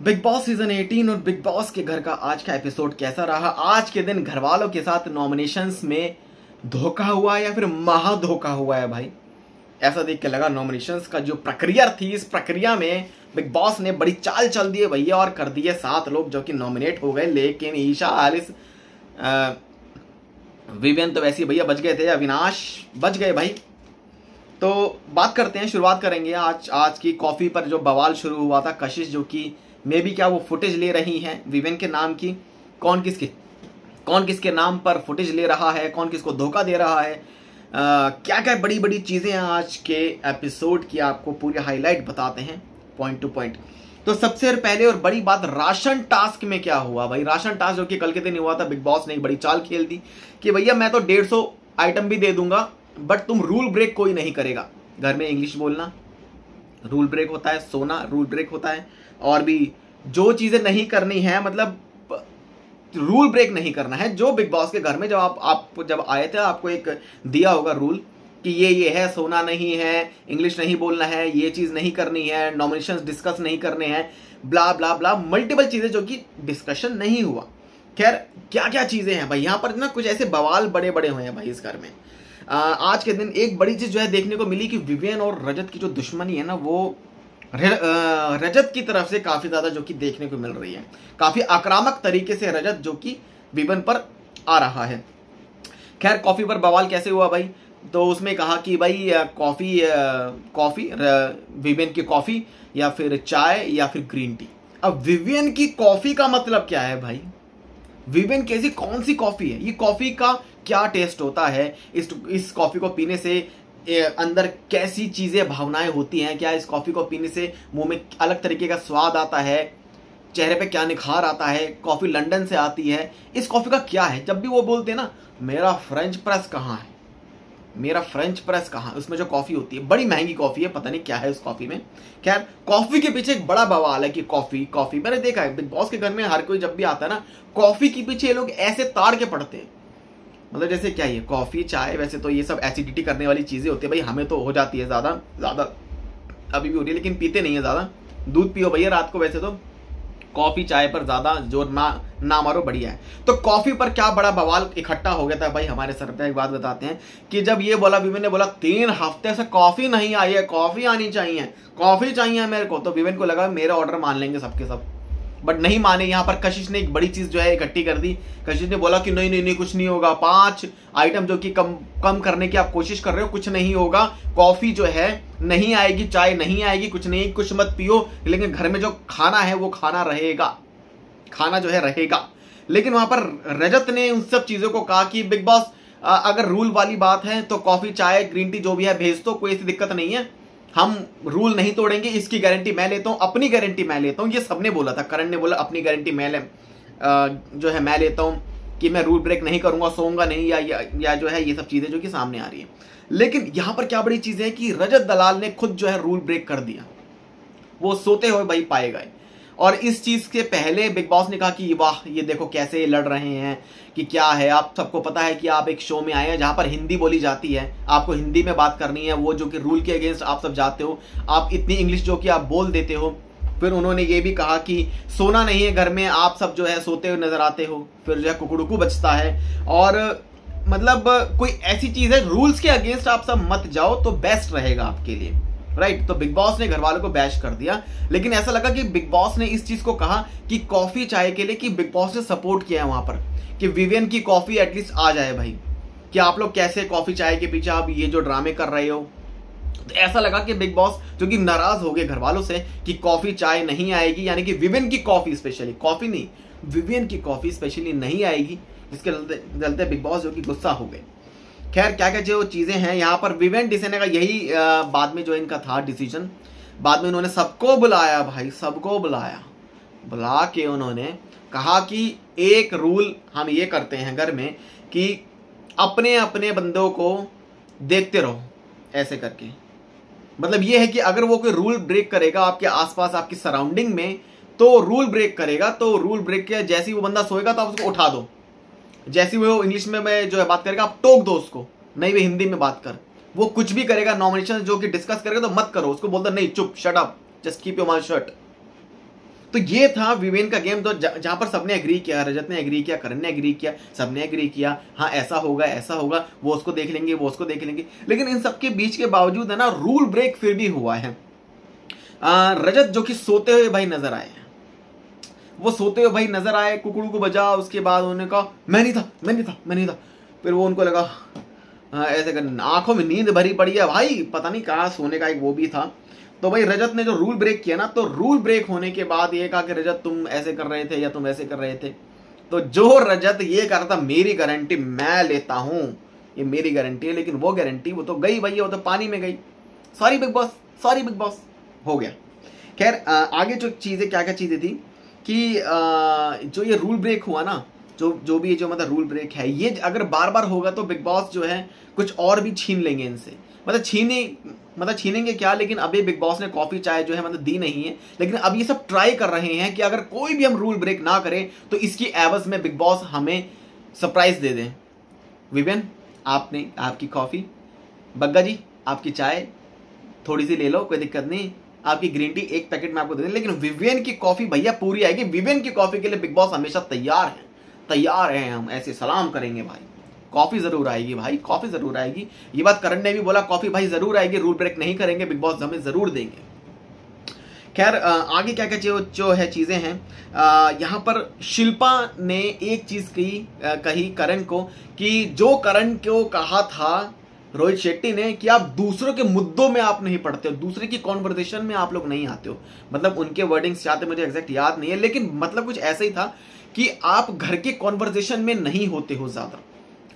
Big boss season 18 और big boss के घर का आज का एपिसोड कैसा रहा। आज के दिन घर वालों के साथ नॉमिनेशंस में धोखा हुआ या फिर महा धोखा हुआ है भाई। ऐसा देख के लगा नॉमिनेशंस का जो प्रक्रिया थी, इस प्रक्रिया में बिग बॉस ने बड़ी चाल चल दी है भैया और कर दिए 7 लोग जो कि नॉमिनेट हो गए। लेकिन ईशा, आलिस, विवियन तो वैसे ही भैया बच गए थे, अविनाश बच गए भाई। तो बात करते हैं, शुरुआत करेंगे आज की कॉफी पर जो बवाल शुरू हुआ था। कशिश जो कि मे बी क्या वो फुटेज ले रही हैं विवेन के नाम की, कौन किसके नाम पर फुटेज ले रहा है, कौन किसको धोखा दे रहा है, क्या क्या बड़ी बड़ी चीजें हैं आज के एपिसोड की, आपको पूरी हाईलाइट बताते हैं पॉइंट टू पॉइंट। तो सबसे पहले और बड़ी बात, राशन टास्क में क्या हुआ भाई। राशन टास्क जो कि कल के दिन हुआ था, बिग बॉस ने एक बड़ी चाल खेल दी कि भैया मैं तो 150 आइटम भी दे दूंगा बट तुम रूल ब्रेक कोई नहीं करेगा। घर में इंग्लिश बोलना रूल ब्रेक होता है, सोना रूल ब्रेक होता है, और भी जो चीजें नहीं करनी है, मतलब रूल ब्रेक नहीं करना है। जो बिग बॉस के घर में जब आप जब आए थे आपको एक दिया होगा रूल कि ये है, सोना नहीं है, इंग्लिश नहीं बोलना है, ये चीज नहीं करनी है, नॉमिनेशंस डिस्कस नहीं करने हैं, ब्ला ब्ला ब्ला, मल्टीपल चीजें जो कि डिस्कशन नहीं हुआ। खैर क्या क्या चीजें हैं भाई, यहाँ पर ना कुछ ऐसे बवाल बड़े बड़े हुए हैं भाई इस घर में। आज के दिन एक बड़ी चीज जो है देखने को मिली कि विवियन और रजत की जो दुश्मनी है ना, वो रजत की तरफ से काफी ज्यादा जो कि देखने को मिल रही है। काफी आक्रामक तरीके से रजत जो कि विवियन पर आ रहा है। खैर कॉफी पर बवाल कैसे हुआ भाई, तो उसमें कहा कि भाई कॉफी विवियन की कॉफी या फिर चाय या फिर ग्रीन टी। अब विवियन की कॉफी का मतलब क्या है भाई, विवियन कैसी कौन सी कॉफी है, ये कॉफी का क्या टेस्ट होता है, इस कॉफी को पीने से अंदर कैसी चीजें भावनाएं होती हैं, क्या इस कॉफी को पीने से मुंह में अलग तरीके का स्वाद आता है, चेहरे पे क्या निखार आता है, कॉफी लंदन से आती है, इस कॉफी का क्या है। जब भी वो बोलते हैं ना मेरा फ्रेंच प्रेस कहाँ है, मेरा फ्रेंच प्रेस कहाँ है, उसमें जो कॉफी होती है बड़ी महंगी कॉफी है, पता नहीं क्या है उस कॉफी में। खैर कॉफी के पीछे एक बड़ा बवाल है कि कॉफी मैंने देखा है बिग बॉस के घर में हर कोई जब भी आता है ना, कॉफी के पीछे लोग ऐसे ताड़ के पड़ते हैं। मतलब जैसे क्या ये कॉफी चाय, वैसे तो ये सब एसिडिटी करने वाली चीजें होती है भाई, हमें तो हो जाती है ज्यादा अभी भी हो रही है, लेकिन पीते नहीं है ज्यादा। दूध पियो भैया रात को, वैसे तो कॉफी चाय पर ज्यादा जोर ना मारो, बढ़िया है। तो कॉफी पर क्या बड़ा बवाल इकट्ठा हो गया था भाई हमारे सर पे। एक बात बताते हैं कि जब ये बोला, विवेन ने बोला 3 हफ्ते से कॉफी नहीं आई है, कॉफी आनी चाहिए, कॉफी चाहिए मेरे को, तो विवेन को लगा मेरा ऑर्डर मान लेंगे सबके सब, बट नहीं माने। यहाँ पर कशिश ने एक बड़ी चीज जो है इकट्ठी कर दी। कशिश ने बोला कि नहीं कुछ नहीं होगा, 5 आइटम जो कि कम करने की आप कोशिश कर रहे हो, कुछ नहीं होगा, कॉफी जो है नहीं आएगी, चाय नहीं आएगी, कुछ नहीं, कुछ मत पियो, लेकिन घर में जो खाना है वो खाना रहेगा, खाना जो है रहेगा। लेकिन वहां पर रजत ने उन सब चीजों को कहा कि बिग बॉस अगर रूल वाली बात है तो कॉफी चाय ग्रीन टी जो भी है भेज दो, कोई ऐसी दिक्कत नहीं है, हम रूल नहीं तोड़ेंगे, इसकी गारंटी मैं लेता हूं, अपनी गारंटी मैं लेता हूं। ये सबने बोला था, करण ने बोला अपनी गारंटी मैं लेता हूं कि मैं रूल ब्रेक नहीं करूंगा, सोऊंगा नहीं, या जो है ये सब चीजें जो कि सामने आ रही है। लेकिन यहां पर क्या बड़ी चीज है कि रजत दलाल ने खुद जो है रूल ब्रेक कर दिया, वो सोते हुए भाई पाए गए। और इस चीज के पहले बिग बॉस ने कहा कि वाह ये देखो कैसे लड़ रहे हैं, कि क्या है, आप सबको पता है कि आप एक शो में आए हैं जहां पर हिंदी बोली जाती है, आपको हिंदी में बात करनी है, वो जो कि रूल के अगेंस्ट आप सब जाते हो, आप इतनी इंग्लिश जो कि आप बोल देते हो। फिर उन्होंने ये भी कहा कि सोना नहीं है घर में, आप सब जो है सोते हुए नजर आते हो, फिर जो है कुकड़ुकू बचता है, और मतलब कोई ऐसी चीज है रूल्स के अगेंस्ट आप सब मत जाओ तो बेस्ट रहेगा आपके लिए, राइट। तो बिग बॉस ने घर वालों को बैश कर दिया। लेकिन ऐसा लगा कि बिग बॉस ने इस चीज को कहा कि कॉफी चाय के लिए, कि बिग बॉस ने सपोर्ट किया है वहां पर कि विवियन की कॉफी एटलीस्ट आ जाए भाई, कि आप लोग कैसे कॉफी चाय के पीछे आप ये जो ड्रामे कर रहे हो। तो ऐसा लगा कि बिग बॉस जो कि नाराज हो गए घर वालों से कि कॉफी चाय नहीं आएगी, यानी कि विवियन की कॉफी स्पेशली, कॉफी नहीं विवियन की कॉफी स्पेशली नहीं आएगी, जिसके चलते बिग बॉस जो कि गुस्सा हो गए। खैर क्या क्या जो चीजें हैं यहाँ पर, विवेन डिसाइड का यही बाद में जो इनका था डिसीजन, बाद में उन्होंने सबको बुलाया भाई, सबको बुला के उन्होंने कहा कि एक रूल हम ये करते हैं घर में कि अपने अपने बंदों को देखते रहो, ऐसे करके। मतलब ये है कि अगर वो कोई रूल ब्रेक करेगा आपके आसपास आपकी सराउंडिंग में, तो रूल ब्रेक करेगा, तो रूल ब्रेक के जैसे ही वो बंदा सोएगा तो आप उसको उठा दो, जैसे वो इंग्लिश में मैं जो है बात करेगा आप टोक दो उसको, नहीं वे हिंदी में बात कर, वो कुछ भी करेगा नॉमिनेशन जो कि डिस्कस करेगा तो मत करो उसको, बोलता नहीं चुप, shut up, just keep your mouth shut. तो ये था विवेन का गेम। तो जहां पर सबने एग्री किया, रजत ने एग्री किया, करण ने एग्री किया, सबने एग्री किया, हाँ ऐसा होगा ऐसा होगा, वो उसको देख लेंगे वो उसको देख लेंगे। लेकिन इन सबके बीच के बावजूद है ना, रूल ब्रेक फिर भी हुआ है। रजत जो कि सोते हुए भाई नजर आए, वो सोते हुए भाई नजर आए, कुकड़ू को बजा, उसके बाद उन्होंने कहा मैं नहीं था मैं नहीं था मैं नहीं था। फिर वो उनको लगा ऐसे कर, आंखों में नींद भरी पड़ी है भाई, पता नहीं कहाँ सोने का एक वो भी था। तो भाई रजत ने जो रूल ब्रेक किया ना, तो रूल ब्रेक होने के बाद ये कहा कि रजत तुम ऐसे कर रहे थे या तुम ऐसे कर रहे थे। तो जो रजत ये कर रहा था, मेरी गारंटी मैं लेता हूं, ये मेरी गारंटी है, लेकिन वो गारंटी वो तो गई भैया, वो तो पानी में गई। Sorry big boss, sorry big boss, हो गया। खैर आगे जो चीजें क्या क्या चीजें थी कि जो ये रूल ब्रेक हुआ ना, जो भी जो मतलब रूल ब्रेक है, ये अगर बार बार होगा तो बिग बॉस जो है कुछ और भी छीन लेंगे इनसे। मतलब छीनेंगे क्या, लेकिन अभी बिग बॉस ने कॉफी चाय जो है मतलब दी नहीं है, लेकिन अब ये सब ट्राई कर रहे हैं कि अगर कोई भी हम रूल ब्रेक ना करें तो इसकी एवज में बिग बॉस हमें सरप्राइज दे दें। विवेन आपने आपकी कॉफी, बग्गा जी आपकी चाय थोड़ी सी ले लो, कोई दिक्कत नहीं, आपकी ग्रीन टी एक पैकेट में आपको दे दें, लेकिन विवेन की कॉफी भैया पूरी आएगी। विवेन की कॉफी के लिए बिग बॉस हमेशा तैयार हैं, हम ऐसे सलाम करेंगे भाई, कॉफी जरूर आएगी भाई, कॉफी जरूर आएगी। ये बात करण ने भी बोला, कॉफी भाई जरूर आएगी, रूल ब्रेक नहीं करेंगे, बिग बॉस हमें जरूर देंगे। खैर आगे क्या क्या जो है चीजें हैं, यहां पर शिल्पा ने एक चीज कही करण को, कि जो करण को कहा था रोहित शेट्टी ने कि आप दूसरों के मुद्दों में आप नहीं पढ़ते हो, दूसरे की कॉन्वर्सेशन में आप लोग नहीं आते हो। मतलब उनके वर्डिंग्स क्या थे मुझे एग्जैक्ट याद नहीं है, लेकिन मतलब कुछ ऐसा ही था कि आप घर के कॉन्वर्सेशन में नहीं होते हो ज्यादा,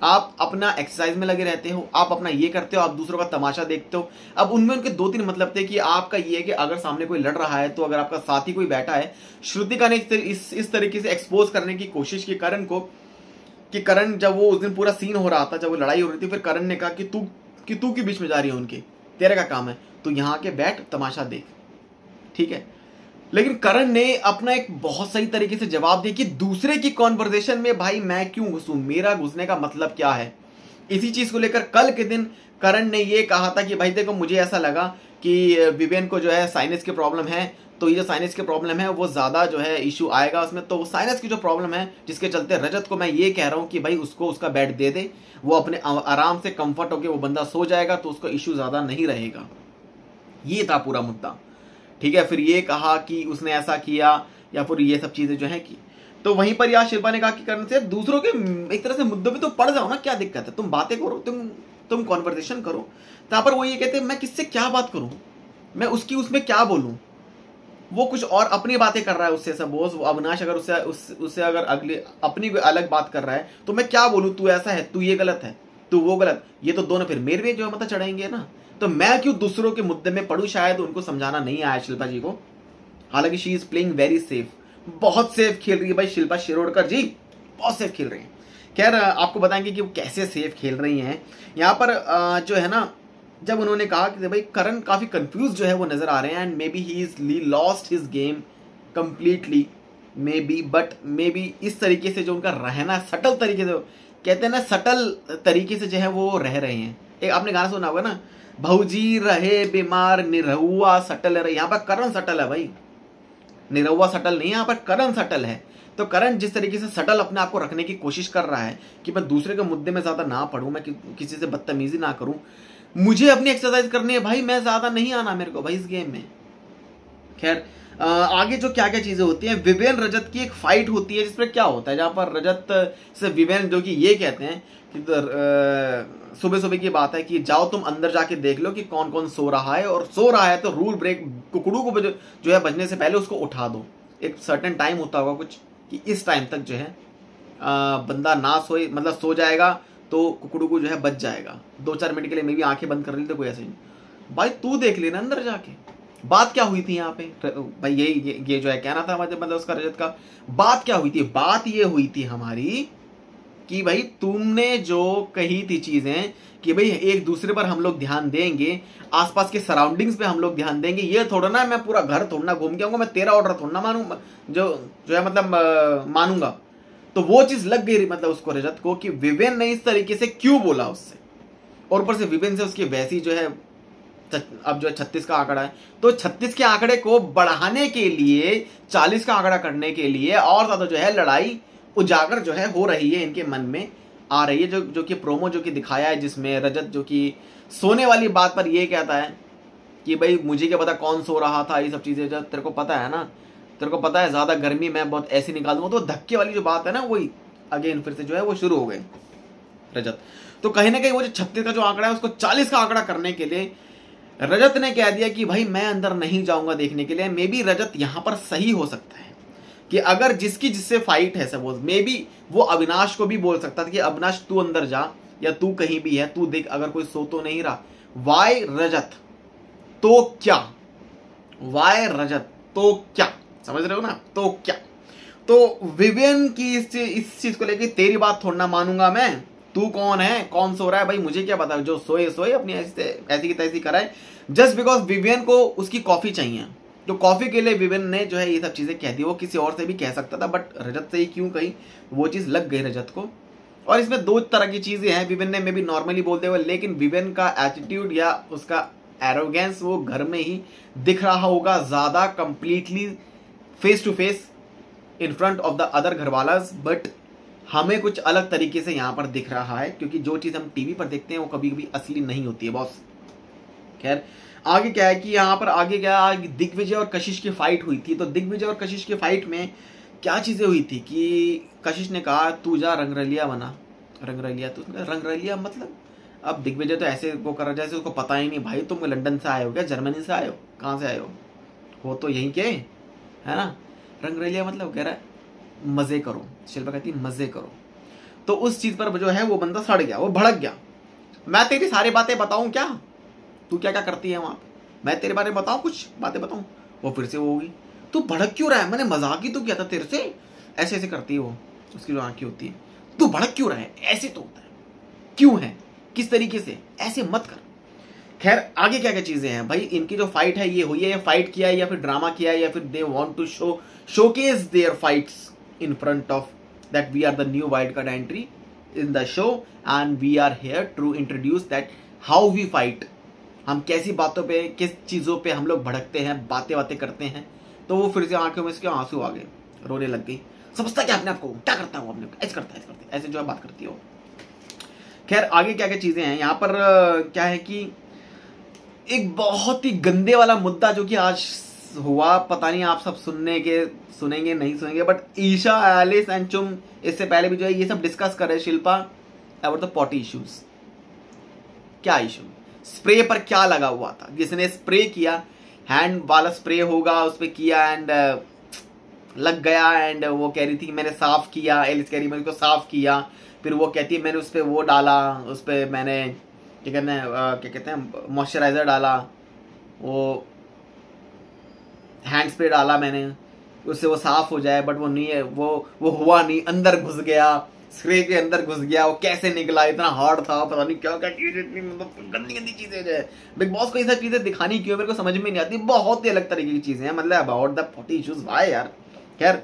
आप अपना एक्सरसाइज में लगे रहते हो, आप अपना ये करते हो, आप दूसरों का तमाशा देखते हो। अब उनमें उनके दो तीन मतलब थे कि आपका ये है कि अगर सामने कोई लड़ रहा है, तो अगर आपका साथी कोई बैठा है, श्रुतिका ने इस तरीके से एक्सपोज करने की कोशिश की करण को, कि करण जब वो उस दिन पूरा सीन हो रहा था, जब वो लड़ाई हो रही थी, फिर करण ने कहा कि तू के बीच में जा रही है उनके, तेरे का काम है, तू यहाँ के बैठ तमाशा देख, ठीक है। लेकिन करण ने अपना एक बहुत सही तरीके से जवाब दिया कि दूसरे की कॉन्वर्सेशन में भाई मैं क्यों घुसूं, मेरा घुसने का मतलब क्या है। इसी चीज को लेकर कल के दिन करण ने ये कहा था कि भाई देखो मुझे ऐसा लगा कि विवेन को जो है साइनस की प्रॉब्लम है, तो ये जो साइनस की प्रॉब्लम है वो ज्यादा जो है इशू आएगा उसमें, तो साइनस की जो प्रॉब्लम है जिसके चलते रजत को मैं ये कह रहा हूं कि भाई उसको उसका बेड दे दे, वो अपने आराम से कंफर्ट होकर वो बंदा सो जाएगा, तो उसको इशू ज्यादा नहीं रहेगा। ये था पूरा मुद्दा, ठीक है। फिर ये कहा कि उसने ऐसा किया, या फिर ये सब चीजें जो है की। तो वहीं पर यार शिल्पा ने कहा कि करण से दूसरों के एक तरह से मुद्दों पे तो पड़ जाओ ना, क्या दिक्कत है, तुम बातें करो, तुम कॉन्वर्सेशन करो। यहाँ पर वो ये कहते हैं मैं किससे क्या बात करूं, मैं उसकी उसमें क्या बोलूं, वो कुछ और अपनी बातें कर रहा है उससे सपोज अविनाश, अगर उससे अगर अगले अपनी कोई अलग बात कर रहा है, तो मैं क्या बोलूं, तू ऐसा है, तू ये गलत है, तू वो गलत, ये तो दोनों फिर मेरे में जो है मतलब चढ़ेंगे ना, तो मैं क्यों दूसरों के मुद्दे में पढ़ूं। शायद उनको समझाना नहीं आया शिल्पा जी को, हालांकि she is playing very safe, बहुत सेफ खेल रही है भाई शिल्पा शिरोडकर जी, बहुत सेफ खेल रही है। खैर आपको बताएंगे कि वो कैसे सेफ खेल रही हैं। यहाँ पर जो है ना, जब उन्होंने कहा कि भाई करण काफी कंफ्यूज जो है वो नजर आ रहे हैं, and may be he is lost his game completely, may be, but may be इस तरीके से जो उनका रहना सटल तरीके से, कहते हैं ना सटल तरीके से जो है वो रह रहे हैं। एक आपने गाना सुना होगा ना, भौजी रहे बीमार निरहुआ सटल रहे, यहाँ पर करण सटल है भाई, निरहुआ सटल नहीं, यहाँ पर करण सटल है। तो करण जिस तरीके से सटल अपने आप को रखने की कोशिश कर रहा है कि मैं दूसरे के मुद्दे में ज्यादा ना पढ़ूं, मैं किसी से बदतमीजी ना करूं, मुझे अपनी एक्सरसाइज करनी है भाई, मैं ज्यादा नहीं आना मेरे को भाई इस गेम में। खैर आगे जो क्या क्या चीजें होती हैं, विवेन रजत की एक फाइट होती है जिसमें क्या होता है, जहां पर रजत से विवेन जो कि ये कहते हैं कि सुबह सुबह की बात है कि जाओ तुम अंदर जाके देख लो कि कौन कौन सो रहा है, और सो रहा है तो रूल ब्रेक कुकड़ू को जो है बजने से पहले उसको उठा दो। एक सर्टेन टाइम होता होगा कुछ कि इस टाइम तक जो है बंदा ना सोए, मतलब सो जाएगा तो कुकड़ू को जो है बच जाएगा। 2-4 मिनट के लिए मैं भी आंखें बंद कर ली, तो कोई ऐसे नहीं भाई, तू देख लेना अंदर जाके बात क्या हुई थी यहाँ पे भाई, ये जो है कहना था मतलब उसका रजत का, बात क्या हुई थी, बात ये हुई थी हमारी कि भाई तुमने जो कही थी चीजें कि भाई एक दूसरे पर हम लोग ध्यान देंगे, आसपास के सराउंडिंग्स पे हम लोग ध्यान देंगे, ये थोड़ा ना मैं पूरा घर थोड़ा ना घूम के आऊंगा, मैं तेरा ऑर्डर थोड़ा ना मानूंगा, जो है मतलब मानूंगा। तो वो चीज लग गई मतलब उसको रजत को कि विवेन ने इस तरीके से क्यों बोला उससे, और ऊपर से विवेन से उसकी वैसी जो है अब जो है 36 का आंकड़ा है, तो 36 के आंकड़े को बढ़ाने के लिए 40 का आंकड़ा करने के लिए और ज्यादा जो है लड़ाई उजागर जो है हो रही है, इनके मन में आ रही है। जो कि प्रोमो जो कि दिखाया है, जिसमें रजत जो कि सोने वाली बात पर ये कहता है कि भाई मुझे क्या पता कौन सो रहा था, ये सब चीजें जब तेरे को पता है ना, तेरे को पता है ज्यादा गर्मी मैं बहुत ऐसी निकाल दूंगा। तो धक्के वाली जो बात है ना, वही अगेन फिर से जो है वो शुरू हो गई रजत। तो कहीं ना कहीं वो जो 36 का जो आंकड़ा है उसको 40 का आंकड़ा करने के लिए रजत ने कह दिया कि भाई मैं अंदर नहीं जाऊंगा देखने के लिए। मे बी रजत यहां पर सही हो सकता है कि अगर जिससे फाइट है सपोज, मे बी वो अविनाश को भी बोल सकता था कि अविनाश तू अंदर जा, या तू कहीं भी है तू देख अगर कोई सो तो नहीं रहा। वाई रजत तो क्या, वाई रजत तो क्या, समझ रहे हो ना, तो क्या। तो विवियन की इस चीज को लेके तेरी बात थोड़ा ना मानूंगा मैं, तू कौन है, कौन सो रहा है, भाई मुझे क्या पता, जो सोए सोए अपनी ऐसी की तैसी कराए। जस्ट बिकॉज विवियन को उसकी कॉफी चाहिए, तो कॉफी के लिए विवियन ने जो है ये सब चीजें कह दी। वो किसी और से भी कह सकता था, बट रजत से ही क्यों कही, वो चीज लग गई रजत को। और इसमें दो तरह की चीजें हैं, विवियन ने मे बी नॉर्मली बोलते हुए, लेकिन विवियन का एटीट्यूड या उसका एरोगेंस वो घर में ही दिख रहा होगा ज्यादा, completely face to face in front of the other घरवालास। बट हमें कुछ अलग तरीके से यहाँ पर दिख रहा है, क्योंकि जो चीज हम टीवी पर देखते हैं वो कभी कभी असली नहीं होती है बॉस। खैर आगे क्या है कि यहाँ पर आगे क्या, दिग्विजय और कशिश की फाइट हुई थी। तो दिग्विजय और कशिश की फाइट में क्या चीजें हुई थी कि कशिश ने कहा तू जा रंगरलिया बना। रंगरलिया, तो रंगरलिया मतलब, अब दिग्विजय तो ऐसे वो कर रहा जैसे उसको पता ही नहीं, भाई तुम लंदन से आए हो क्या, जर्मनी से आए हो, कहाँ से आए हो तो यहीं के है ना। रंगरलिया मतलब कह रहा है मजे करो, शिल्पा कहती है मजे करो। तो उस चीज पर जो है वो बंदा सड़ गया, वो भड़क गया। मैं तेरी सारी बातें बताऊं क्या, तू क्या क्या करती है वहां पे, मैं तेरे बारे में बताऊं, कुछ बातें बताऊं। वो फिर से वो होगी, तू भड़क क्यों रहा है, मैंने मजाक ही तो किया था तेरे से, ऐसे ऐसे करती है वो, उसकी जो आंखें होती है, तू भड़क क्यों रहा है, ऐसे तो होता है, क्यों है, किस तरीके से, ऐसे मत कर। खैर आगे क्या क्या चीजें हैं भाई, इनकी जो फाइट है ये हुई है, या फाइट किया है या फिर ड्रामा किया है, या फिर they want to showcase their fights in front of that we are the new wildcard entry in the show and we are here to introduce that how we fight, हम कैसी बातों पे, किस चीजों पे हम लोग भड़कते हैं, बातें करते हैं। तो वो फिर से आंखों में इसके आंसू आ गए, रोने लग गई। समझता क्या अपने आप को, क्या करता हूँ अपने को, ऐसे करता है ऐसे जो है बात करती हो। खैर आगे क्या क्या चीजें हैं यहाँ पर, क्या है कि एक बहुत ही गंदे वाला मुद्दा जो कि आज हुआ, पता नहीं आप सब सुनेंगे नहीं सुनेंगे, बट ईशा, एलिस एंड चुम इससे पहले भी जो है ये सब डिस्कस कर रहे Shilpa about the potty issues. क्या इशू, स्प्रे पर क्या लगा हुआ था, जिसने स्प्रे किया, हैंड वाला स्प्रे होगा उस पर किया एंड लग गया, एंड वो कह रही थी मैंने साफ किया, एलिस कह रही मैंने उसको साफ किया, फिर वो कहती है मैंने उस पर वो डाला, उस पर मैंने क्या कहते हैं मॉइस्चराइजर डाला, वो हैंड स्प्रे डाला मैंने, उससे वो साफ हो जाए, बट वो नहीं है, वो हुआ नहीं, अंदर घुस गया, स्प्रे के अंदर घुस गया, वो कैसे निकला, इतना हार्ड था, पता नहीं क्या क्या चीजें, इतनी मतलब गंदी चीजें जो है बिग बॉस को ये सब चीजें दिखानी क्यों, मेरे को समझ में नहीं आती। बहुत ही अलग तरीके की चीजें हैं, मतलब अबाउट द पॉटी इश्यूज भाई यार। खैर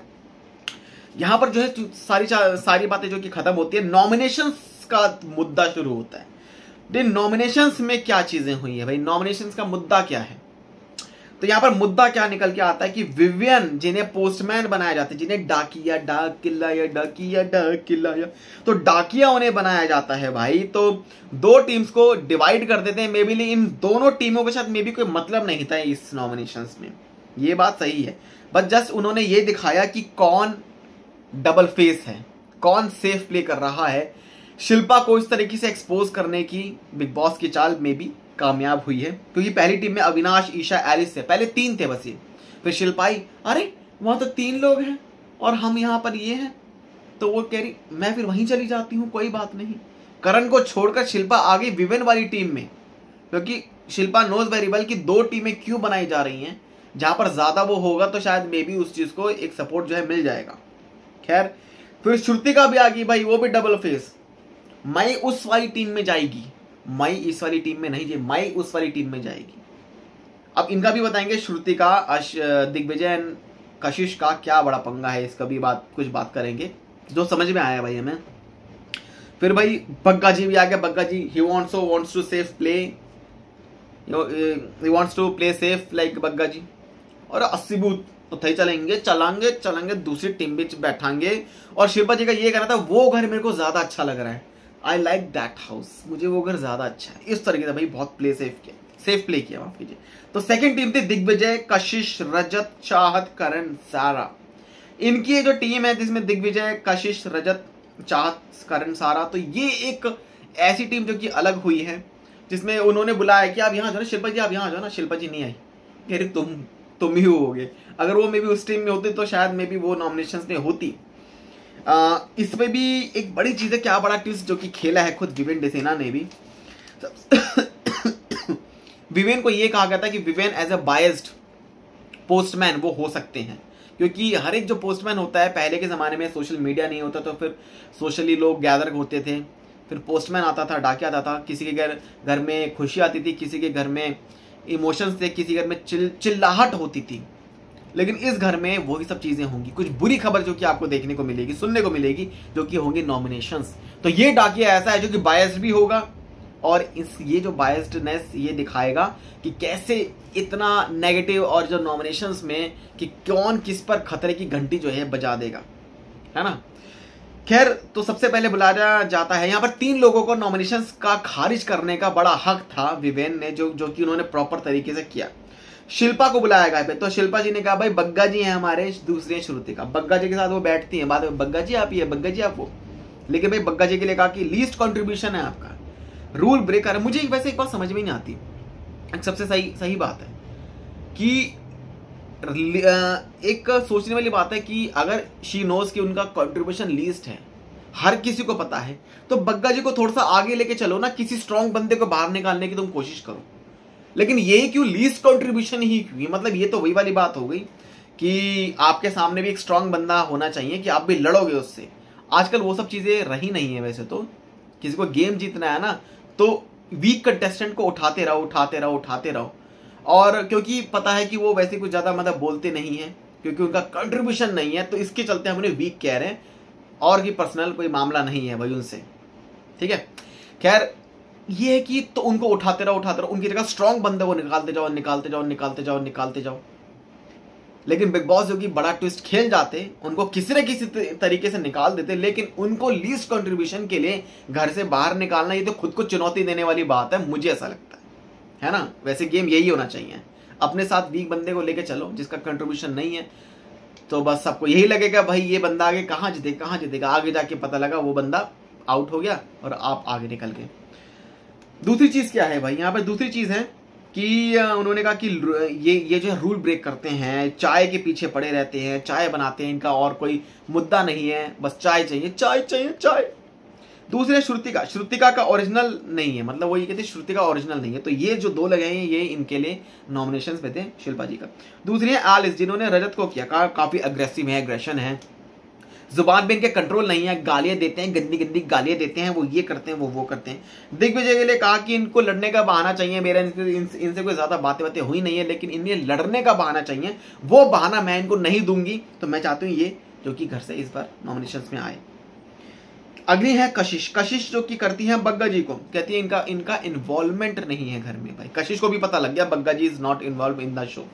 यहाँ पर जो है सारी बातें जो कि खत्म होती है, नॉमिनेशंस का मुद्दा शुरू होता है। नॉमिनेशंस में क्या चीजें हुई है भाई, नॉमिनेशंस का मुद्दा क्या है। तो यहां पर मुद्दा क्या निकल के आता है कि विवियन जिन्हें पोस्टमैन बनाया जाता है, जिन्हें डाकिया डाकिया, तो डाकिया उन्हें बनाया जाता है भाई। तो दो टीम्स को डिवाइड कर देते हैं, मे बी इन दोनों टीमों के साथ मे बी कोई मतलब नहीं था इस नॉमिनेशंस में, ये बात सही है, बट जस्ट उन्होंने ये दिखाया कि कौन डबल फेस है, कौन सेफ प्ले कर रहा है। शिल्पा को इस तरीके से एक्सपोज करने की बिग बॉस की चाल में भी कामयाब हुई है, क्योंकि पहली टीम में अविनाश, ईशा, एलिस से पहले 3 थे बस ये, फिर शिल्पा आई, अरे वहां तो 3 लोग हैं और हम यहाँ पर ये हैं, तो वो कह रही मैं फिर वहीं चली जाती हूँ, कोई बात नहीं। करण को छोड़कर शिल्पा आ गई विवेन वाली टीम में, क्योंकि शिल्पा नोज वेरी वेल कि 2 टीमें क्यों बनाई जा रही हैं, जहां पर ज्यादा वो होगा तो शायद मे बी उस चीज को एक सपोर्ट जो है मिल जाएगा। खैर फिर श्रुतिका भी आ गई भाई, वो भी डबल फेस, मई उस वाली टीम में जाएगी, मई इस वाली टीम में नहीं, मई उस वाली टीम में जाएगी। अब इनका भी बताएंगे, श्रुतिका, दिग्विजय एंड कशिश का क्या बड़ा पंगा है, इसका भी कुछ बात करेंगे जो समझ में आया भाई हमें। फिर भाई बग्गा जी भी आ गया, Bagga ji he wants to safe play, he wants to play safe like Bagga ji. और 80 बूथ तो थे चलेंगे दूसरी टीम भी बैठांगे। और शिल्पा जी का ये कहना था वो घर मेरे को ज्यादा अच्छा लग रहा है, आई लाइक दैट हाउस, मुझे वो घर ज्यादा अच्छा है। इस तरीके से भाई बहुत सेफ प्ले किया, माफ कीजिए। तो सेकंड टीम थी दिग्विजय, कशिश, रजत, चाहत, करण, सारा। इनकी जो टीम है जिसमें दिग्विजय, कशिश, रजत, चाहत, करण, सारा, तो ये एक ऐसी टीम जो कि अलग हुई है, जिसमें उन्होंने बुलाया कि आप यहाँ जाओ ना शिल्पा जी, आप यहाँ जाओ ना। शिल्पा जी नहीं आई, कह रही तुम ही होगे। अगर वो मे बी उस टीम में होते तो शायद मे बी वो नॉमिनेशंस में होती। इसमें भी एक बड़ी चीज है, क्या बड़ा ट्विस्ट जो कि खेला है खुद विवेन डिसेना ने भी। विवेन को ये कहा गया था कि Viven as a biased postman वो हो सकते हैं, क्योंकि हर एक जो पोस्टमैन होता है, पहले के ज़माने में सोशल मीडिया नहीं होता तो फिर सोशली लोग गैदर होते थे, फिर पोस्टमैन आता था, डाकिया आता था, किसी के घर में खुशी आती थी, किसी के घर में इमोशंस थे, किसी घर में चिल्लाहट होती थी। लेकिन इस घर में वही सब चीज़ें होंगी, कुछ बुरी खबर जो कि आपको देखने को मिलेगी, सुनने को मिलेगी, जो कि होंगी नॉमिनेशंस। तो ये डाकिया ऐसा है जो कि बायस्ड भी होगा, और ये जो बायस्डनेस ये दिखाएगा कि कैसे इतना नेगेटिव, और जो नॉमिनेशंस में कि कौन किस पर खतरे की घंटी जो है बजा देगा, है ना। खैर, तो सबसे पहले बुलाया जाता है यहाँ पर 3 लोगों को नॉमिनेशंस का खारिज करने का बड़ा हक था विवेन ने, जो कि उन्होंने प्रॉपर तरीके से किया। शिल्पा को बुलाया गया पे, तो शिल्पा जी ने कहा भाई बग्गा जी हैं हमारे, दूसरे श्रुतिका, बग्गा जी के साथ वो बैठती हैं, बाद में बग्गा जी आप ये, बग्गा जी आप वो। लेकिन भाई बग्गा जी के लिए कहा कि लीस्ट कॉन्ट्रीब्यूशन है आपका, रूल ब्रेकर है। मुझे वैसे एक बात समझ में नहीं आती, एक सबसे सही बात है कि एक सोचने वाली बात है कि अगर शी नोज कि उनका कंट्रीब्यूशन लीस्ट है, हर किसी को पता है, तो बग्गा जी को थोड़ा सा आगे लेके चलो ना, किसी स्ट्रांग बंदे को बाहर निकालने की तुम कोशिश करो। लेकिन ये क्यों लीस्ट कंट्रीब्यूशन ही क्यों? मतलब ये तो वही वाली बात हो गई कि आपके सामने भी एक स्ट्रांग बंदा होना चाहिए कि आप भी लड़ोगे उससे। आजकल वो सब चीजें रही नहीं है। वैसे तो किसी को गेम जीतना है ना, तो वीक कंटेस्टेंट को उठाते रहो, और क्योंकि पता है कि वो वैसे कुछ ज्यादा मतलब बोलते नहीं है, क्योंकि उनका कंट्रीब्यूशन नहीं है, तो इसके चलते हम उन्हें वीक कह रहे हैं, और भी पर्सनल कोई मामला नहीं है भाई उनसे, ठीक है। खैर, ये है कि तो उनको उठाते रहो, उनकी जगह स्ट्रांग बंदे वो निकालते जाओ। लेकिन बिग बॉस जो कि बड़ा ट्विस्ट खेल जाते, उनको किसी न किसी तरीके से निकाल देते, लेकिन उनको लीस्ट कंट्रीब्यूशन के लिए घर से बाहर निकालना, ये तो खुद को चुनौती देने वाली बात है, मुझे ऐसा लगता है ना। वैसे गेम यही होना चाहिए, अपने साथ वीक बंदे को लेके चलो जिसका कंट्रीब्यूशन नहीं है, तो बस सबको यही लगेगा भाई ये बंदा आगे कहाँ जीतेगा, आगे जाके पता लगा वो बंदा आउट हो गया और आप आगे निकल गए। दूसरी चीज क्या है भाई, यहाँ पर दूसरी चीज है कि उन्होंने कहा कि ये जो रूल ब्रेक करते हैं, चाय के पीछे पड़े रहते हैं, चाय बनाते हैं, इनका और कोई मुद्दा नहीं है, बस चाय चाहिए। दूसरे श्रुतिका का ओरिजिनल नहीं है, मतलब वो ये कहते श्रुतिका ओरिजिनल नहीं है, तो ये जो 2 लगे हैं ये इनके लिए नॉमिनेशंस में थे शिल्पा जी का। दूसरी है एलिस, जिन्होंने रजत को किया, काफी अग्रेसिव है, एग्रेशन है, जुबान पे इनके कंट्रोल नहीं है, गालियां देते हैं, गंदी गालियां देते हैं, वो ये करते हैं, वो करते हैं। दिग्विजय के लिए कहा कि इनको लड़ने का बहाना चाहिए, मेरा इनसे कोई ज्यादा बातें हुई नहीं है, लेकिन इन्हें लड़ने का बहाना चाहिए, वो बहाना मैं इनको नहीं दूंगी, तो मैं चाहती हूँ ये जो कि घर से इस बार नॉमिनेशंस में आए। अगली है कशिश जो कि करती है बग्गा जी को, कहती है इनका इन्वॉल्वमेंट नहीं है घर में। भाई कशिश को भी पता लग गया Bagga ji is not involve in the show,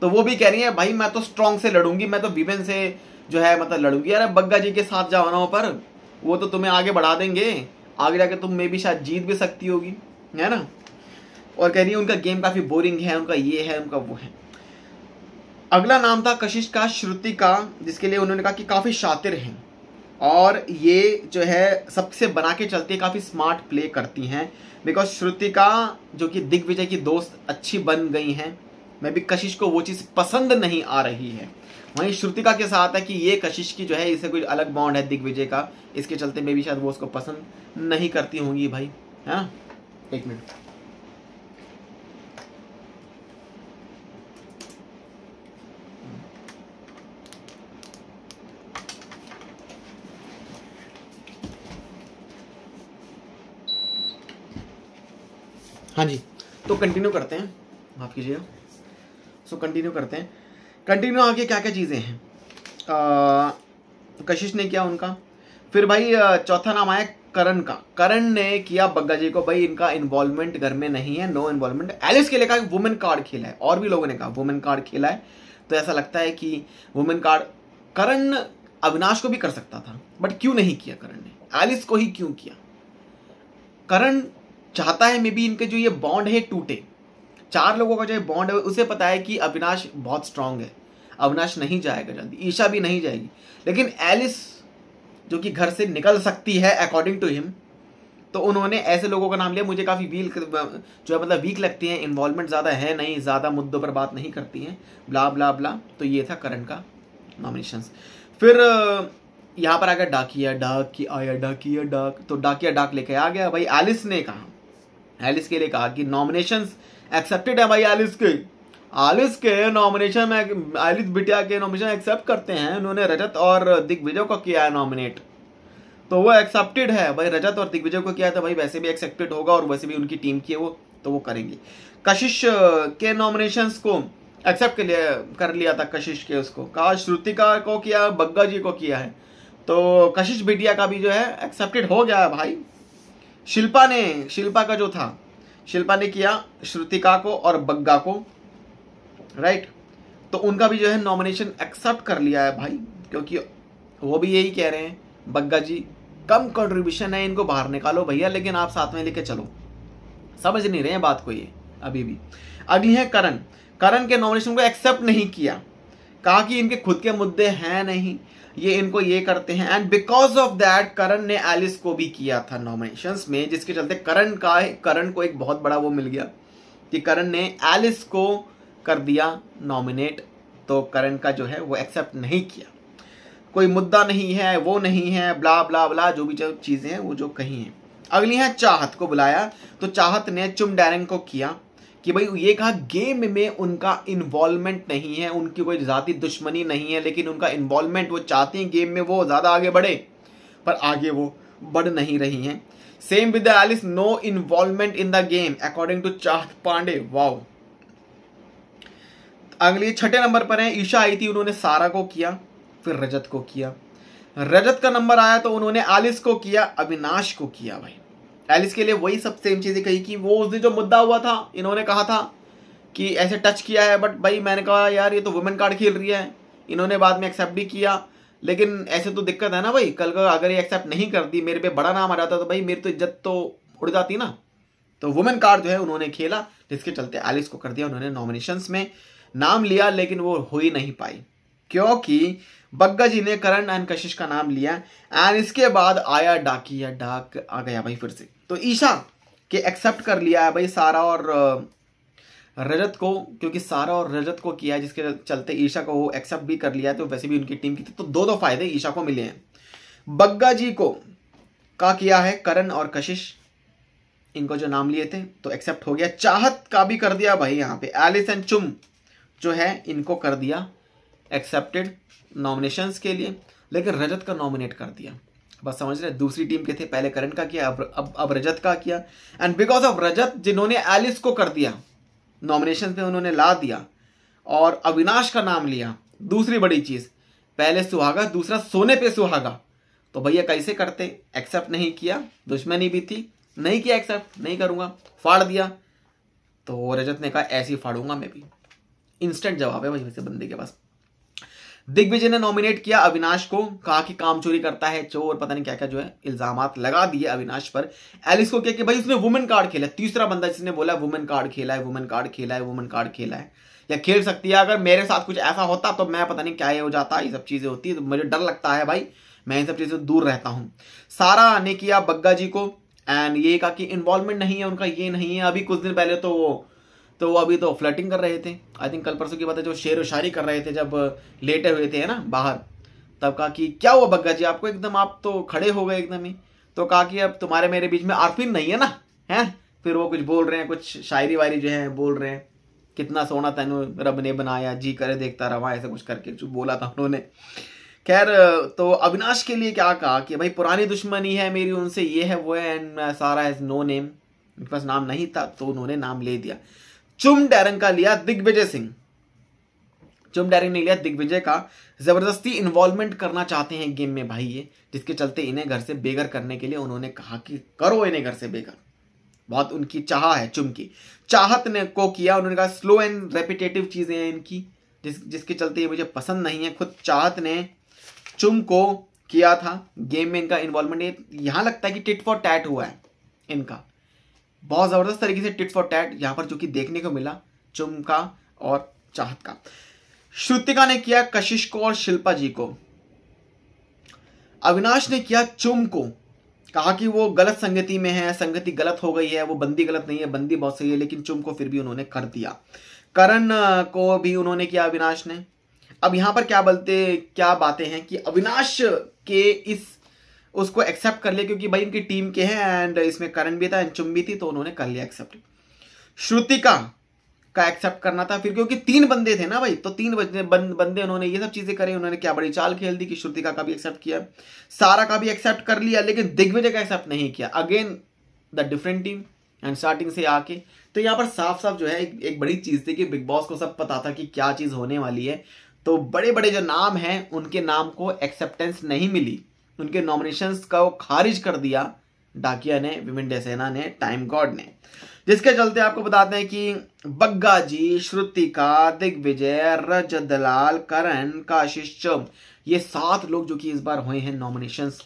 तो वो भी कह रही है भाई मैं तो स्ट्रॉन्ग से लड़ूंगी, मैं तो विवेन से जो है मतलब लड़ूंगी। अरे बग्गा जी के साथ जाओ ना, पर वो तो तुम्हें आगे बढ़ा देंगे, आगे जाके तुम में भी शायद जीत भी सकती होगी, है ना। और कह रही है उनका गेम काफी बोरिंग है, उनका ये है, उनका वो है। अगला नाम था कशिश का श्रुतिका, जिसके लिए उन्होंने कहा कि काफी शातिर हैं, और ये जो है सबसे बना के चलती है, काफी स्मार्ट प्ले करती हैं, बिकॉज श्रुतिका जो कि दिग्विजय की दोस्त अच्छी बन गई हैं, मैं भी कशिश को वो चीज पसंद नहीं आ रही है। वहीं श्रुतिका के साथ है कि ये कशिश की जो है इससे कोई अलग बॉन्ड है दिग्विजय का, इसके चलते में भी शायद वो उसको पसंद नहीं करती होंगी भाई, है ना। एक मिनट, हाँ जी, तो कंटिन्यू करते हैं, माफ कीजिएगा। सो कंटिन्यू करते हैं, कंटिन्यू आगे क्या क्या चीज़ें हैं। कशिश ने किया उनका, फिर भाई चौथा नाम आया करण का। करण ने किया बग्गा जी को भाई इनका इन्वॉल्वमेंट घर में नहीं है, नो इन्वॉल्वमेंट। एलिस के लिए कहा वुमेन कार्ड खेला है, और भी लोगों ने कहा वुमेन कार्ड खेला है, तो ऐसा लगता है कि वुमेन कार्ड करण अविनाश को भी कर सकता था, बट क्यों नहीं किया करण ने, एलिस को ही क्यों किया। करण चाहता है मे बी इनके जो ये बॉन्ड है टूटे, 4 लोगों का जो बॉन्ड है उसे पता है कि अविनाश बहुत स्ट्रांग है, अविनाश नहीं जाएगा जल्दी, ईशा भी नहीं जाएगी, लेकिन एलिस जो कि घर से निकल सकती है अकॉर्डिंग टू हिम, तो उन्होंने ऐसे लोगों का नाम लिया मुझे काफी जो है मतलब वीक लगती हैं, इन्वॉल्वमेंट ज्यादा है नहीं, ज्यादा मुद्दों पर बात नहीं करती हैं, ब्ला ब्ला ब्ला। तो ये था करण का नॉमिनेशंस। फिर यहाँ पर आ गया डाकिया। डाक तो डाकिया डाक लेके आ गया भाई। एलिस ने कहा, एलिस के लिए कहा कि नॉमिनेशंस एक्सेप्टेड है भाई, एलिस के नॉमिनेशन में एलिस बिटिया के नॉमिनेशन एक्सेप्ट करते हैं। उन्होंने रजत और दिग्विजय को किया है नॉमिनेट, तो वो एक्सेप्टेड है भाई। रजत और दिग्विजय को किया था भाई, वैसे भी एक्सेप्टेड होगा, और वैसे भी उनकी टीम की है वो, तो वो करेंगे। कशिश के नॉमिनेशंस को एक्सेप्ट कर लिया था, कशिश के उसको कहा, श्रुतिका को किया, बग्गा जी को किया है, तो कशिश बिटिया का भी जो है एक्सेप्टेड हो गया है भाई। शिल्पा का जो था, शिल्पा ने किया श्रुतिका को और बग्गा को, राइट, तो उनका भी जो है नॉमिनेशन एक्सेप्ट कर लिया है भाई, क्योंकि वो भी यही कह रहे हैं बग्गा जी कम कंट्रीब्यूशन है, इनको बाहर निकालो भैया, लेकिन आप साथ में लेके चलो। समझ नहीं रहे हैं बात को ये अभी भी। अगली है करण। करण के नॉमिनेशन को एक्सेप्ट नहीं किया, कहा कि इनके खुद के मुद्दे हैं नहीं, ये इनको ये करते हैं, एंड बिकॉज ऑफ दैट करण ने एलिस को भी किया था नॉमिनेशंस में, जिसके चलते करण को एक बहुत बड़ा वो मिल गया कि करण ने एलिस को कर दिया नॉमिनेट, तो करण का जो है वो एक्सेप्ट नहीं किया, कोई मुद्दा नहीं है, वो नहीं है, ब्ला ब्ला ब्ला, जो भी जो चीजें हैं वो जो कही हैं। अगली है चाहत को बुलाया, तो चाहत ने चुम डैरेंग को किया कि भाई ये कहा गेम में उनका इन्वॉल्वमेंट नहीं है, उनकी कोई जाति दुश्मनी नहीं है, लेकिन उनका इन्वॉल्वमेंट, वो चाहती हैं गेम में वो ज्यादा आगे बढ़े, पर आगे वो बढ़ नहीं रही हैं। Same with Alice, no involvement in the game according to Chahat Pandey. Wow. अगली 6ठे नंबर पर है ईशा आई थी, उन्होंने सारा को किया, फिर रजत को किया। रजत का नंबर आया तो उन्होंने एलिस को किया, अविनाश को किया भाई। एलिस के लिए वही सब सेम चीजें कही कि वो उस दिन जो मुद्दा हुआ था, इन्होंने कहा था कि ऐसे टच किया है, बट भाई मैंने कहा यार ये तो वुमेन कार्ड खेल रही है, इन्होंने बाद में एक्सेप्ट भी किया, लेकिन ऐसे तो दिक्कत है ना भाई, कल का अगर ये एक्सेप्ट नहीं करती, मेरे पे बड़ा नाम आ जाता तो भाई मेरी तो इज्जत तो उड़ जाती ना। तो वुमेन कार्ड जो है उन्होंने खेला, जिसके चलते एलिस को कर दिया उन्होंने नॉमिनेशंस में, नाम लिया लेकिन वो हो ही नहीं पाई, क्योंकि बग्गा जी ने करण एंड कशिश का नाम लिया, एंड इसके बाद आया डाकिया। डाक आ गया भाई फिर से, तो ईशा के एक्सेप्ट कर लिया है भाई सारा और रजत को, क्योंकि सारा और रजत को किया है, जिसके चलते ईशा को वो एक्सेप्ट भी कर लिया है, तो वैसे भी उनकी टीम की थी, तो दो फायदे ईशा को मिले हैं। बग्गा जी को का किया है करण और कशिश, इनको जो नाम लिए थे तो एक्सेप्ट हो गया। चाहत का भी कर दिया भाई, यहाँ पे एलिस एंड चुम जो है इनको कर दिया एक्सेप्टेड नॉमिनेशंस के लिए, लेकिन रजत का नॉमिनेट कर दिया। बस समझ रहे, दूसरी टीम के थे, पहले करण का किया, अब रजत का किया, एंड बिकॉज ऑफ रजत जिन्होंने एलिस को कर दिया नॉमिनेशन पे, उन्होंने ला दिया और अविनाश का नाम लिया। दूसरी बड़ी चीज, पहले सुहागा, दूसरा सोने पे सुहागा, तो भैया कैसे करते, एक्सेप्ट नहीं किया, दुश्मनी भी थी, नहीं किया एक्सेप्ट, नहीं करूंगा, फाड़ दिया। तो रजत ने कहा ऐसे ही फाड़ूंगा मैं भी, इंस्टेंट जवाब है भाई वैसे बंदे के पास। दिग्विजय ने नॉमिनेट किया अविनाश को, कहा कि काम चोरी करता है, चोर, पता नहीं क्या क्या जो है इल्जामात लगा दिए अविनाश पर। एलिस को क्या कि भाई उसने वुमेन कार्ड खेला, तीसरा बंदा जिसने बोला वुमेन कार्ड खेला है, वुमेन कार्ड खेला है, वुमेन कार्ड खेला है, या खेल सकती है। अगर मेरे साथ कुछ ऐसा होता तो मैं पता नहीं क्या हो जाता, ये सब चीजें होती है, तो मुझे डर लगता है भाई, मैं इन सब चीजों से दूर रहता हूं। सारा ने किया बग्गा जी को, एंड ये कहा कि इन्वॉल्वमेंट नहीं है उनका, ये नहीं है। अभी कुछ दिन पहले तो अभी तो फ्लर्टिंग कर रहे थे, आई थिंक कल परसों की बात है, जो शेर व शायरी कर रहे थे जब लेटे हुए थे ना बाहर, तब कहा कि क्या हुआ बग्गा जी आपको, एकदम आप तो खड़े हो गए एकदम ही। तो कहा कि अब तुम्हारे मेरे बीच में आरफिन नहीं है ना, है। फिर वो कुछ बोल रहे हैं, कुछ शायरी वायरी जो है बोल रहे हैं, कितना सोना तेनू रब ने बनाया, जी करे देखता रवा, ऐसा कुछ करके जो बोला था उन्होंने। खैर, तो अविनाश के लिए क्या कहा कि भाई पुरानी दुश्मनी है मेरी उनसे, ये है वो है, एंड सारा हैज नो नेम, मेरे पास नाम नहीं था तो उन्होंने नाम ले दिया। चुम डैरंग का लिया दिग्विजय सिंह, चुम डेरिंग ने लिया दिग्विजय का जबरदस्ती इन्वॉल्वमेंट करना चाहते हैं गेम में भाई ये, जिसके चलते इन्हें घर से बेघर करने के लिए उन्होंने कहा कि करो इन्हें घर से बेघर। बहुत उनकी चाह है चुम की, चाहत ने को किया। उन्होंने कहा स्लो एंड रेपिटेटिव चीजें हैं इनकी, जिसके चलते ये मुझे पसंद नहीं है। खुद चाहत ने चुम को किया था गेम में इनका इन्वॉल्वमेंट। यहां लगता है कि टिट फॉर टैट हुआ है इनका, बहुत जबरदस्त तरीके से टिट फॉर टैट यहां पर जो कि देखने को मिला चुम का और चाहत का। श्रुतिका ने किया कशिश को और शिल्पा जी को। अविनाश ने किया चुम को, कहा कि वो गलत संगति में है, संगति गलत हो गई है, वो बंदी गलत नहीं है, बंदी बहुत सही है, लेकिन चुम को फिर भी उन्होंने कर दिया। करण को भी उन्होंने किया अविनाश ने। अब यहां पर क्या बातें हैं कि अविनाश के उसको एक्सेप्ट कर लिया क्योंकि भाई इनकी टीम के हैं एंड इसमें करण भी था एंड चुम भी थी, तो उन्होंने कर लिया एक्सेप्ट। श्रुतिका का एक्सेप्ट करना था फिर, क्योंकि 3 बंदे थे ना भाई, तो 3 बंदे उन्होंने ये सब चीजें करी। उन्होंने क्या बड़ी चाल खेल दी कि श्रुतिका का भी एक्सेप्ट किया, सारा का भी एक्सेप्ट कर लिया, लेकिन दिग्विजय का एक्सेप्ट नहीं किया। Again the different team and starting से आके, तो यहाँ पर साफ साफ जो है एक बड़ी चीज थी कि बिग बॉस को सब पता था कि क्या चीज होने वाली है। तो बड़े बड़े जो नाम हैं उनके नाम को एक्सेप्टेंस नहीं मिली, उनके नॉमिनेशंस को खारिज कर दिया डाकिया ने, विमेन डेसेना ने, टाइम गॉड ने, जिसके चलते आपको बताते हैं कि बग्गा जी, श्रुतिका, दिग्विजय, रजत दलाल, करण, काशिश, चुम, ये 7 लोग जो कि इस बार हुए हैं नॉमिनेशंस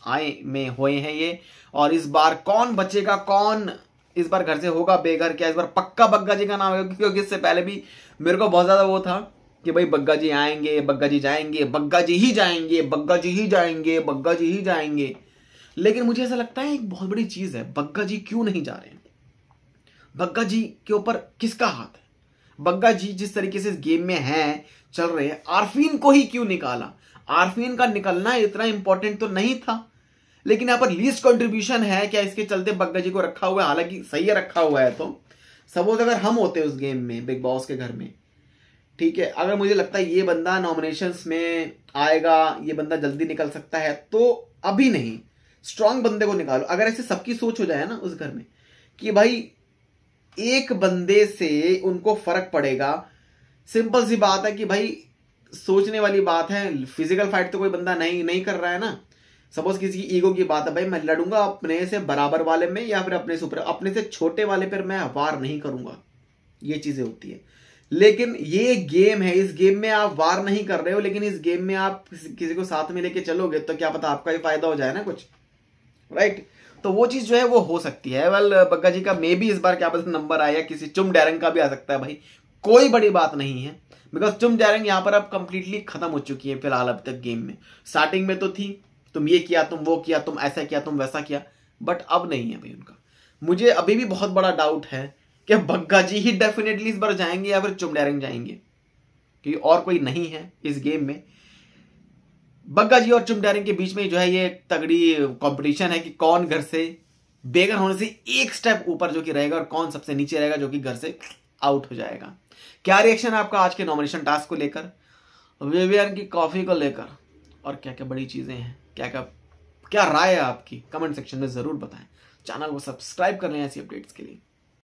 में हुए हैं ये। और इस बार कौन बचेगा, कौन इस बार घर से होगा बेघर, क्या इस बार पक्का बग्गा जी का नाम है? क्योंकि इससे पहले भी मेरे को बहुत ज्यादा वो था कि भाई बग्गा जी आएंगे, बग्गा जी जाएंगे, बग्गा जी ही जाएंगे, बग्गा जी ही जाएंगे, बग्गा जी ही जाएंगे। लेकिन मुझे ऐसा लगता है एक बहुत बड़ी चीज है, बग्गा जी क्यों नहीं जा रहे हैं? बग्गा जी के ऊपर किसका हाथ है? बग्गा जी जिस तरीके से इस गेम में हैं, चल रहे हैं, आरफीन को ही क्यों निकाला? आरफीन का निकलना इतना इंपॉर्टेंट तो नहीं था, लेकिन यहां पर लीस्ट कंट्रीब्यूशन है क्या, इसके चलते बग्गा जी को रखा हुआ है। हालांकि सही है रखा हुआ है, तो सपोज अगर हम होते उस गेम में बिग बॉस के घर में, ठीक है, अगर मुझे लगता है ये बंदा नॉमिनेशंस में आएगा, ये बंदा जल्दी निकल सकता है, तो अभी नहीं, स्ट्रांग बंदे को निकालो। अगर ऐसे सबकी सोच हो जाए ना उस घर में कि भाई एक बंदे से उनको फर्क पड़ेगा, सिंपल सी बात है कि भाई सोचने वाली बात है। फिजिकल फाइट तो कोई बंदा नहीं कर रहा है ना। सपोज किसी की ईगो की बात है, भाई मैं लड़ूंगा अपने से बराबर वाले में या फिर अपने से छोटे वाले पर मैं वार नहीं करूंगा, ये चीजें होती है। लेकिन ये गेम है, इस गेम में आप वार नहीं कर रहे हो, लेकिन इस गेम में आप किसी को साथ में लेके चलोगे तो क्या पता आपका ही फायदा हो जाए ना कुछ, राइट? तो वो चीज जो है वो हो सकती है। वेल बग्गा जी का मे भी इस बार क्या पता नंबर आया, किसी चुम डेरिंग का भी आ सकता है भाई, कोई बड़ी बात नहीं है, बिकॉज चुम डेरिंग यहां पर अब कंप्लीटली खत्म हो चुकी है फिलहाल अब तक गेम में। स्टार्टिंग में तो थी, तुम ये किया, तुम वो किया, तुम ऐसा किया, तुम वैसा किया, बट अब नहीं है भाई उनका। मुझे अभी भी बहुत बड़ा डाउट है कि बग्गा जी ही डेफिनेटली इस बार जाएंगे या फिर चुम डेरिंग जाएंगे, क्योंकि और कोई नहीं है इस गेम में। बग्गा जी और चुम डेरिंग के बीच में जो है ये तगड़ी कंपटीशन है कि कौन घर से बेघर होने से एक स्टेप ऊपर जो कि रहेगा और कौन सबसे नीचे रहेगा जो कि घर से आउट हो जाएगा। क्या रिएक्शन है आपका आज के नॉमिनेशन टास्क को लेकर, विवियन की कॉफी को लेकर, और क्या क्या बड़ी चीजें हैं, क्या राय है आपकी, कमेंट सेक्शन में जरूर बताएं। चैनल को सब्सक्राइब कर लें ऐसी अपडेट्स के लिए।